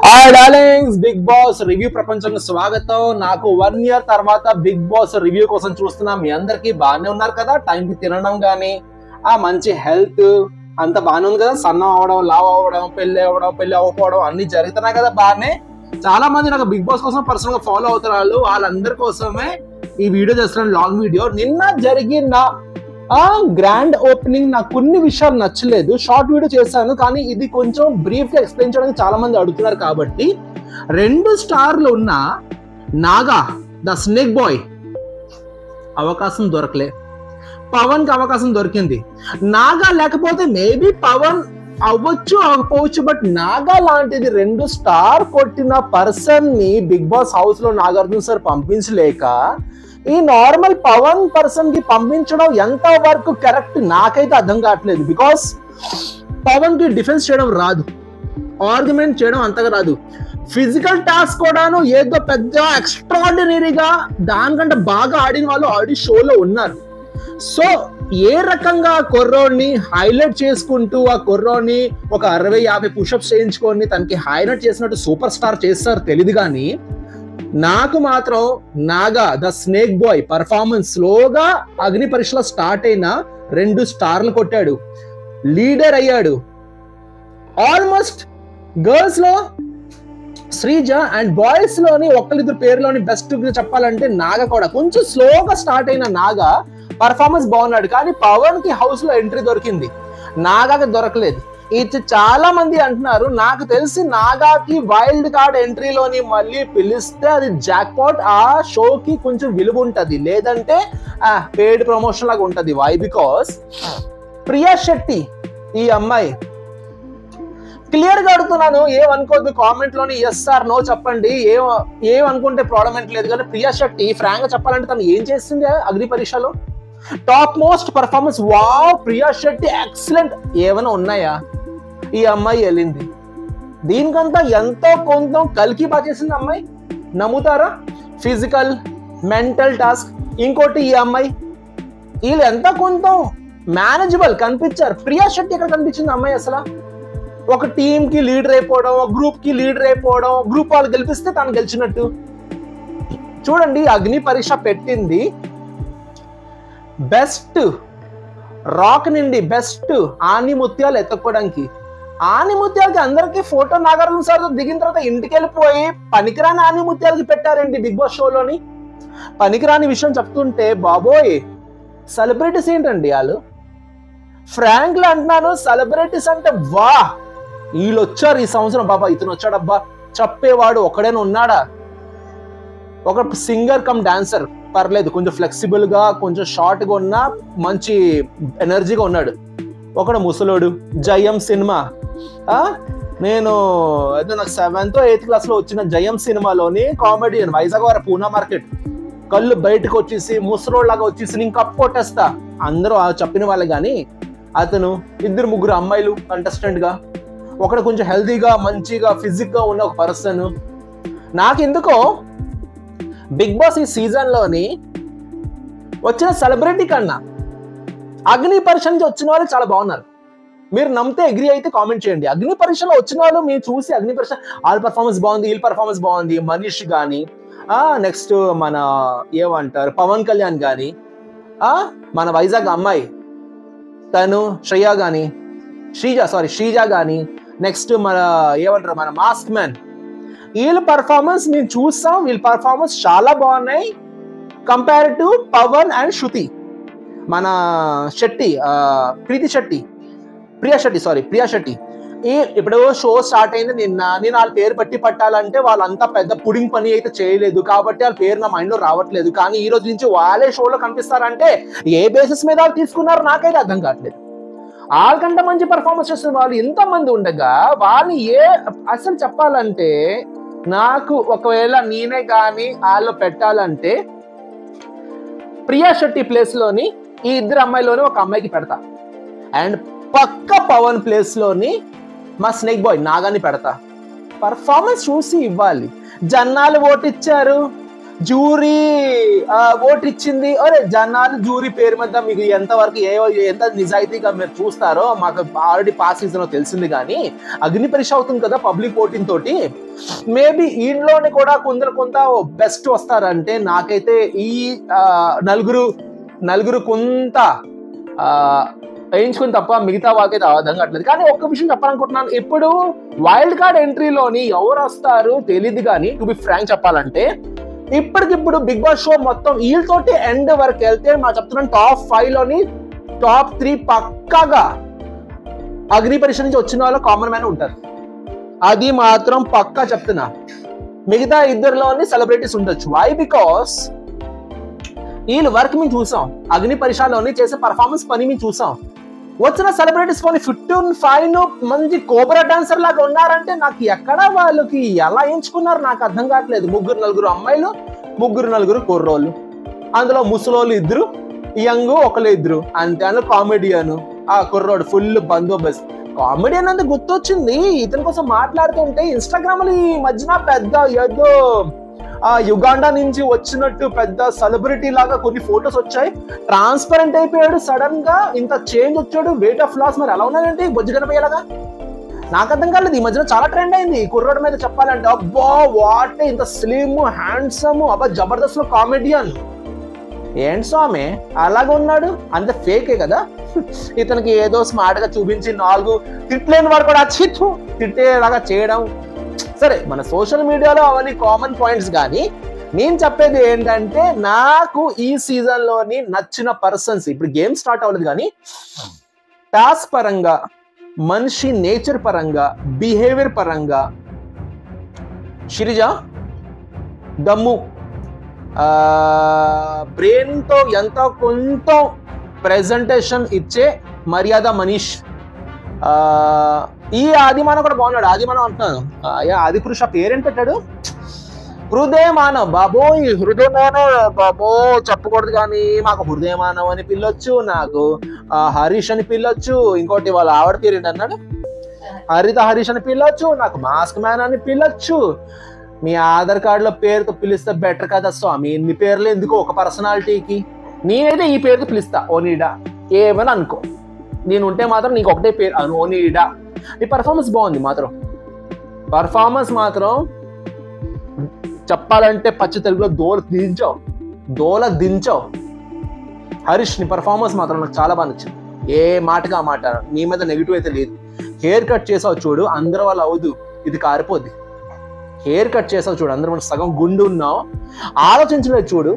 Hi darlings, Bigg Boss review ప్రపంచానికి స్వాగతం. నాకు 1 year తర్వాత బిగ్ బాస్ రివ్యూ కోసం చూస్తున్నా. మీ అందరికి బాగానే ఉన్నారు కదా? టైంకి తినడం కానీ ఆ మంచి హెల్త్ అంత బాగానే ఉంది కదా? సన్నం అవడం, లావ్ అవ్వడం, పెళ్లి అవ్వకపోవడం అన్ని జరుగుతున్నాయి కదా బాగానే. చాలా మంది నాకు బిగ్ బాస్ కోసం పర్సనల్ గా ఫాలో అవుతున్నారు. వాళ్ళందరి కోసమే ఈ వీడియో చేస్తున్నాను, లాంగ్ వీడియో. నిన్న జరిగిన గ్రాండ్ ఓపెనింగ్ నాకు కొన్ని విషయాలు నచ్చలేదు. షార్ట్ వీడియో చేశాను, కానీ ఇది కొంచెం బ్రీఫ్ గా ఎక్స్ప్లెయిన్ చేయడానికి చాలా మంది అడుగుతున్నారు కాబట్టి 2 స్టార్లు ఉన్న నాగా ద స్నేక్ బాయ్ అవకాశం దొరకలే. పవన్ కి అవకాశం దొరికింది. నాగా లేకపోతే మేబీ పవన్ అవ్వచ్చు అవ్వకపోవచ్చు, బట్ నాగా లాంటిది 2 స్టార్ కొట్టిన పర్సన్ ని బిగ్ బాస్ హౌస్ లో నాగార్జున సార్ పంపించలేక ఈ నార్మల్ పవన్ పర్సన్ కి పంపించడం ఎంత వరకు కరెక్ట్ నాకైతే అర్థం కావట్లేదు. బికాస్ పవన్ కి డిఫెన్స్ చేయడం రాదు, ఆర్గ్యుమెంట్ చేయడం అంతగా రాదు. ఫిజికల్ టాస్క్ కూడాను ఏదో పెద్ద ఎక్స్ట్రాడినరీగా దానికంటే బాగా ఆడిన వాళ్ళు ఆడి షోలో ఉన్నారు. సో ఏ రకంగా ఆ కుర్రోడ్ని హైలైట్ చేసుకుంటూ ఆ కుర్రోడ్ని ఒక 60-50 పుషప్స్ చేయించుకొని తనకి హైలైట్ చేసినట్టు సూపర్ స్టార్ చేస్తారు తెలియదు. కానీ నాకు మాత్రం Naga the snake boy performance స్లోగా అగ్ని పరీక్షలో స్టార్ట్ అయిన 2 స్టార్లు కొట్టాడు, లీడర్ అయ్యాడు. ఆల్మోస్ట్ గర్ల్స్ లో శ్రీజ అండ్ బాయ్స్ లోని ఒకళ్ళిద్దరు పేరులోని బెస్ట్ చెప్పాలంటే నాగా కూడా కొంచెం స్లోగా స్టార్ట్ అయిన నాగా పర్ఫార్మెన్స్ బాగున్నాడు. కానీ పవన్ కి హౌస్ లో ఎంట్రీ దొరికింది, నాగాకి దొరకలేదు. ఇది చాలా మంది అంటున్నారు. నాకు తెలిసి నాగాకి వైల్డ్ కార్డ్ ఎంట్రీలోని మళ్ళీ పిలిస్తే అది జాక్ పాట్. ఆ షోకి కొంచెం విలువ ఉంటది, లేదంటే పేడ్ ప్రమోషన్ లాగా ఉంటది. వై? బికాస్ ప్రియా శెట్టి ఈ అమ్మాయి క్లియర్ గా అడుగుతున్నాను, ఏమనుకోద్దు కామెంట్ లోని ఎస్ ఆర్ నో చెప్పండి. ఏమనుకుంటే ప్రాబ్లం ఏంటలేదు. కానీ ప్రియా శెట్టి ఫ్రాంక్ గా చెప్పాలంటే తను ఏం చేసింది అగ్ని పరీక్షలో? Top most performance. Wow, Priya Shetty excellent. ఏమైనా ఉన్నాయా? ఈ అమ్మాయి వెళ్ళింది, దీనికంతా ఎంతో కొంత కలికి చేసింది అమ్మాయి. నమ్ముతారా? Physical mental task. ఇంకోటి ఈ అమ్మాయి వీళ్ళు ఎంత కొంత మేనేజబుల్ కనిపించారు. ప్రియా శెట్టి ఎక్కడ కనిపించింది అమ్మాయి అసలు? ఒక టీమ్ కి లీడర్ అయిపోవడం, ఒక గ్రూప్ కి లీడర్ అయిపోవడం, గ్రూప్ వాళ్ళు గెలిపిస్తే తను గెలిచినట్టు. చూడండి, అగ్ని పరీక్ష పెట్టింది బెస్ట్ రాక్ నుండి బెస్ట్ ఆని ముత్యాలు ఎత్తుకోవడానికి. ఆని ముత్యాలకి అందరికి ఫోటో నాగార్జున సార్ దిగిన తర్వాత ఇంటికి వెళ్ళిపోయి పనికిరాని ఆని ముత్యాలకి పెట్టారండి బిగ్ బాస్ షోలోని. పనికిరాని విషయం చెప్తుంటే బాబోయ్, సెలబ్రిటీస్ ఏంటండి వాళ్ళు? ఫ్రాంక్లీ అంటున్నాను, సెలబ్రిటీస్ అంటే వా, వీళ్ళు వచ్చారు ఈ సంవత్సరం. బాబా ఇతను వచ్చాడబ్బా చెప్పేవాడు ఒకడైనా ఉన్నాడా? ఒక సింగర్ కమ్ డాన్సర్ పర్లేదు, కొంచెం ఫ్లెక్సిబుల్ గా కొంచెం షార్ట్ గా ఉన్నా మంచి ఎనర్జీగా ఉన్నాడు. ఒకడు ముసలోడు జయం సినిమా. నేను ఏదో నాకు 7th or 8th క్లాస్ లో వచ్చిన జయం సినిమాలోని కామెడియన్, వైజాగ్ వారి పూనా మార్కెట్, కళ్ళు బయటకు వచ్చేసి ముసలోడ్లాగా వచ్చేసి నేను కప్పు కొట్టేస్తా అందరూ చెప్పిన వాళ్ళే. కానీ అతను 2-3 అమ్మాయిలు కంటెస్టెంట్ గా, ఒకడు కొంచెం హెల్తీగా మంచిగా ఫిజిక్ గా ఉన్న ఒక పర్సన్. నాకెందుకో బిగ్ బాస్ ఈ సీజన్ లోని వచ్చిన సెలబ్రిటీ కన్నా అగ్ని పరీక్ష నుంచి వచ్చిన వాళ్ళు చాలా బాగున్నారు. మీరు నమ్మితే అగ్రి అయితే కామెంట్ చేయండి. అగ్ని పరీక్షలో వచ్చిన వాళ్ళు మీరు చూసి అగ్ని పరీక్ష వాళ్ళ పర్ఫార్మెన్స్ బాగుంది, వీళ్ళ పర్ఫార్మెన్స్ బాగుంది, మనీష్ కానీ నెక్స్ట్ మన ఏమంటారు పవన్ కళ్యాణ్ కానీ, మన వైజాగ్ అమ్మాయి తను శ్రేయ కానీ, శ్రీజ కానీ, నెక్స్ట్ మన ఏమంటారు మన మాస్క్ మ్యాన్, వీళ్ళ పర్ఫార్మెన్స్ మేము చూస్తాం. వీళ్ళ పర్ఫార్మెన్స్ చాలా బాగున్నాయి కంపేర్ టు పవన్ అండ్ శృతి. మన శెట్టి ప్రియా శెట్టి ఇప్పుడు షో స్టార్ట్ అయింది నిన్న. నేను వాళ్ళ పేరు బట్టి పట్టాలంటే వాళ్ళంతా పెద్ద పుడింగ్ పని అయితే చేయలేదు కాబట్టి వాళ్ళ పేరు నా మైండ్ లో రావట్లేదు. కానీ ఈ రోజు నుంచి వాళ్ళే షోలో కనిపిస్తారంటే ఏ బేసిస్ మీద వాళ్ళు తీసుకున్నారు నాకైతే అర్థం కావట్లేదు. వాళ్ళకంటే మంచి పర్ఫార్మెన్స్ చేస్తున్న వాళ్ళు ఇంతమంది ఉండగా వాళ్ళు అసలు చెప్పాలంటే నాకు ఒకవేళ నేనే కానీ వాళ్ళు పెట్టాలంటే ప్రియా శెట్టి ప్లేస్ లోని ఈ 2 అమ్మాయిలోని ఒక అమ్మాయికి పెడతా. అండ్ పక్క పవన్ ప్లేస్ లోని మా స్నేక్ బాయ్ నాగాని పెడతా. పర్ఫార్మెన్స్ చూసి ఇవ్వాలి. జనాలు ఓటిచ్చారు, జ్యూరీ ఓటు ఇచ్చింది. అరే జనాలు జ్యూరీ పేరు మీద మీకు ఎంతవరకు ఎంత నిజాయితీగా మీరు చూస్తారో మాకు ఆల్రెడీ పాస్ సీజన్ లో తెలిసింది. కానీ అగ్ని పరీక్ష అవుతుంది కదా పబ్లిక్ ఓటింగ్ తోటి, మేబీ ఈలోనే కూడా కొంత బెస్ట్ వస్తారంటే నాకైతే ఈ నలుగురు కొంత వేయించుకుని తప్ప మిగతా వాళ్ళకైతే అర్థం కావట్లేదు. కానీ ఒక్క విషయం చెప్పాలనుకుంటున్నాను, ఇప్పుడు వైల్డ్ కార్డ్ ఎంట్రీలోని ఎవరు వస్తారు తెలియదు. కానీ టు బి ఫ్రాంక్ చెప్పాలంటే ఇప్పటికిప్పుడు బిగ్ బాస్ షో మొత్తం వీళ్ళతోటి ఎండ్ వరకు వెళ్తే మా చెప్తున్నాను టాప్ 5 లోని టాప్ 3 పక్కాగా అగ్ని పరీక్ష నుంచి వచ్చిన వాళ్ళు కామన్ మ్యాన్ ఉంటారు. అది మాత్రం పక్కా చెప్తున్నా. మిగతా ఇద్దరిలోని సెలబ్రిటీస్ ఉండొచ్చు. వై? బికాస్ వీళ్ళు వర్క్ మేము చూసాం, అగ్ని పరీక్షలోని చేసే పర్ఫార్మెన్స్ పని మేము చూసాం. వచ్చిన సెలబ్రిటీస్ కొన్ని 15 మంది కోబ్రా డాన్సర్ లాగా ఉన్నారంటే నాకు ఎక్కడ వాళ్ళకి ఎలా ఎంచుకున్నారు నాకు అర్థం కావట్లేదు. 3-4 అమ్మాయిలు, 3-4 కుర్రోళ్ళు, అందులో ముసలోళ్ళు 2, యంగ్ ఒకళ్ళు 2 అంతే. అందులో కామెడియన్ ఆ కుర్రోడు ఫుల్ బందోబస్తు. కామెడియన్ అంతా గుర్తొచ్చింది. ఇతని కోసం మాట్లాడుతుంటే ఇన్స్టాగ్రామ్ లో ఈ మధ్యన పెద్ద ఏదో యుగాండా నుంచి వచ్చినట్టు పెద్ద సెలబ్రిటీ లాగా కొన్ని ఫొటోస్ వచ్చాయి. ట్రాన్స్పరెంట్ అయిపోయాడు సడన్ గా, ఇంత చేంజ్ వచ్చాడు. వెయిట్ ఆఫ్ లాస్ మరి ఎలా ఉన్నాడంటే బొజ్జు కనిపోయేలాగా నాకు అర్థం కాలేదు. ఈ మధ్యన చాలా ట్రెండ్ అయింది కుర్రోడ్ మీద చెప్పాలంటే. అబ్బా వాట్ ఇంత స్లిమ్ హ్యాండ్సమ్, అబ్బా జబర్దస్త్ లో కామెడియన్. ఏంటి స్వామి అలాగే ఉన్నాడు? అంత ఫేకే కదా. ఇతనికి ఏదో స్మార్ట్ గా చూపించి 4 తిట్లేని వాడు కూడా తిట్టేలాగా చేయడం. సరే మన సోషల్ మీడియాలో అవన్నీ కామన్ పాయింట్స్. కానీ నేను చెప్పేది ఏంటంటే నాకు ఈ సీజన్ లోని నచ్చిన పర్సన్స్, ఇప్పుడు గేమ్ స్టార్ట్ అవ్వలేదు కానీ టాస్క్ పరంగా, మనిషి నేచర్ పరంగా, బిహేవియర్ పరంగా శిరిజ, దమ్ము, బ్రెయిన్ తో ఎంతో కొంత ప్రెజెంటేషన్ ఇచ్చే మర్యాద మనీష్, ఈ ఆదిమానవ్ కూడా బాగున్నాడు. ఆదిమానవ్ అంటున్నాను, ఆది పురుష పేరేం పెట్టాడు? హృదయమానవ్. బాబోయ్ హృదయమానవ్ బాబో చెప్పకూడదు కానీ మాకు హృదయమానవ్ అని పిల్లొచ్చు, నాకు హరీష్ అని పిల్లొచ్చు, ఇంకోటి వాళ్ళ ఆవిడ పేరు ఏంటి అన్నాడు, హరిత హరీష్ అని పిల్లొచ్చు, నాకు మాస్క్ మ్యాన్ అని పిల్లొచ్చు. మీ ఆధార్ కార్డులో పేరుతో పిలిస్తే బెటర్ కదా స్వామి, ఇన్ని పేర్లు ఎందుకు ఒక పర్సనాలిటీకి? నేనైతే ఈ పేరుతో పిలుస్తా, ఓనీడా ఏమని అనుకో. నేను ఉంటే మాత్రం నీకు ఒకటే పేరు ఓనీడా. నీ పర్ఫార్మెన్స్ బాగుంది మాత్రం, పర్ఫార్మెన్స్ మాత్రం చెప్పాలంటే పచ్చి తెలుగులో దోల దించావు. హరీష్ నీ పర్ఫార్మెన్స్ మాత్రం నాకు చాలా బాగా నచ్చింది. ఏ మాటగా మాట, నీ మీద నెగిటివ్ అయితే లేదు. హెయిర్ కట్ చేసావు చూడు, అందరూ వాళ్ళు అవదు, ఇది కారిపోద్ది. హెయిర్ కట్ చేసావు చూడు, అందరూ మనం సగం గుండు ఉన్నావు, ఆలోచించలేదు చూడు.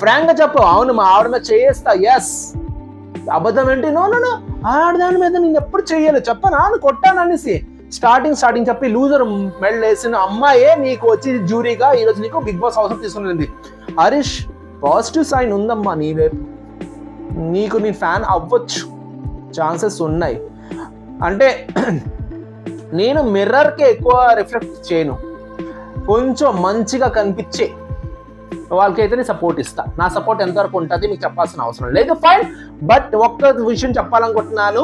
ఫ్రాంక్ గా చెప్పు, అవును మా ఆవిడ మీద చేస్తా, ఎస్. అబద్ధం ఏంటి? నో ఆడదాని మీద నేను ఎప్పుడు చెయ్యలేదు, చెప్పనా కొట్టాను అనేసి స్టార్టింగ్ చెప్పి లూజర్ మెడల్ వేసిన అమ్మాయే నీకు వచ్చి జ్యూరీగా ఈరోజు నీకు బిగ్ బాస్ హౌస్ తీసుకుని. హరీష్ పాజిటివ్ సైన్ ఉందమ్మా నీ వైపు, నీకు నీ ఫ్యాన్ అవ్వచ్చు, ఛాన్సెస్ ఉన్నాయి. అంటే నేను మిర్రర్కి ఎక్కువ రిఫ్లెక్ట్ చేయను, కొంచెం మంచిగా కనిపించే వాళ్ళకైతే నేను సపోర్ట్ ఇస్తా. నా సపోర్ట్ ఎంతవరకు ఉంటుంది మీకు చెప్పాల్సిన అవసరం లేదు, ఫైన్. బట్ ఒక్క విషయం చెప్పాలనుకుంటున్నాను,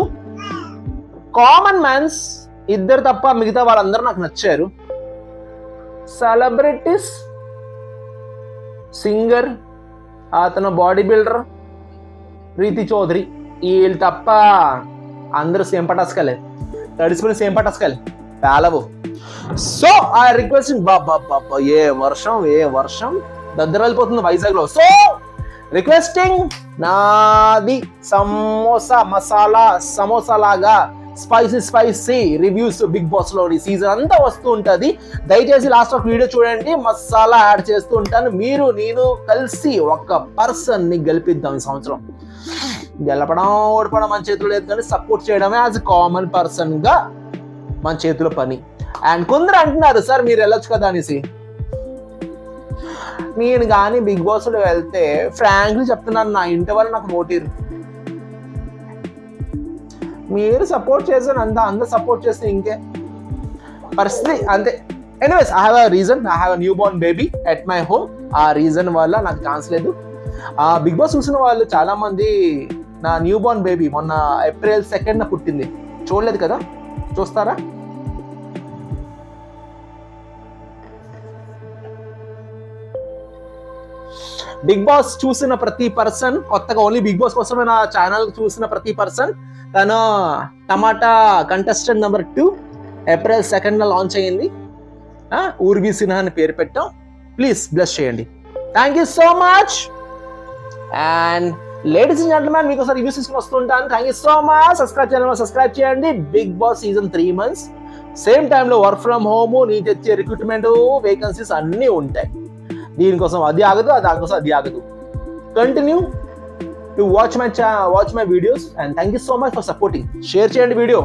కామన్ మ్యాన్స్ ఇద్దరు తప్ప మిగతా వాళ్ళందరూ నాకు నచ్చారు. సెలబ్రిటీస్, సింగర్, అతను బాడీ బిల్డర్ ప్రీతి చౌదరి, వీళ్ళు తప్ప అందరూ సేమ్ పటాస్కలే, తడిసిపోయిన సేమ్ పటాస్కలే పేలవు. సో ఆ రిక్వెస్ట్ ఏ వర్షం దగ్గర వెళ్ళిపోతుంది వైజాగ్ లో. సో రిక్వెస్టింగ్, నాది సమోసా లాగా స్పైసీ రివ్యూస్ బిగ్ బాస్ లోని సీజన్ అంతా వస్తూ ఉంటది. దయచేసి లాస్ట్ ఆఫ్ వీడియో చూడండి, మసాలా యాడ్ చేస్తూ ఉంటాను. మీరు నేను కలిసి ఒక పర్సన్ ని గెలిపిద్దాం. ఈ సంవత్సరం గెలపడం ఓడిపడం మన చేతిలో లేదు, కానీ సపోర్ట్ చేయడమే యాజ్ కామన్ పర్సన్ గా మన చేతిలో పని. అండ్ కొందరు అంటున్నారు సార్ మీరు వెళ్ళొచ్చు కదా అనేసి. నేను కానీ బిగ్ బాస్ లో వెళ్తే ఫ్రాంక్లీ చెప్తున్నాను, నా ఇంటి వాళ్ళు నాకు ఓటిరు. మీరు సపోర్ట్ చేశారు, అందరూ సపోర్ట్ చేస్తే ఇంకే పరిస్థితి అంతే. Anyways I have a reason, I have a new Born baby at my home. ఆ రీజన్ వల్ల నాకు ఛాన్స్ లేదు. బిగ్ బాస్ చూసిన వాళ్ళు చాలా మంది నా న్యూ బోర్న్ బేబీ మొన్న April 2nd పుట్టింది, చూడలేదు కదా, చూస్తారా? బిగ్ బాస్ చూసిన ప్రతి పర్సన్, కొత్తగా ఓన్లీ బిగ్ బాస్ కోసమే నా ఛానల్ చూసిన ప్రతి పర్సన్, తను tomato contestant number 2 April 2nd launch అయ్యింది. ఊర్వీ సిన్హా అని పేరు పెట్టాం. ప్లీజ్ బ్లెస్ చేయండి. Thank you so much. And ladies and gentlemen, మీకోసం రివ్యూస్ తీసుకుని వస్తుంటాను. Thank you so much. Subscribe చేయండి. Big Boss season 3 months same టైంలో వర్క్ ఫ్రమ్ హోమ్, నీ తెచ్చే రిక్రూట్మెంట్ వేకెన్సీస్ అన్నీ ఉంటాయి. దీనికోసం అది ఆగదు, దానికోసం అది ఆగదు. Continue to watch my videos and thank you so much for supporting. Share చేయండి వీడియో.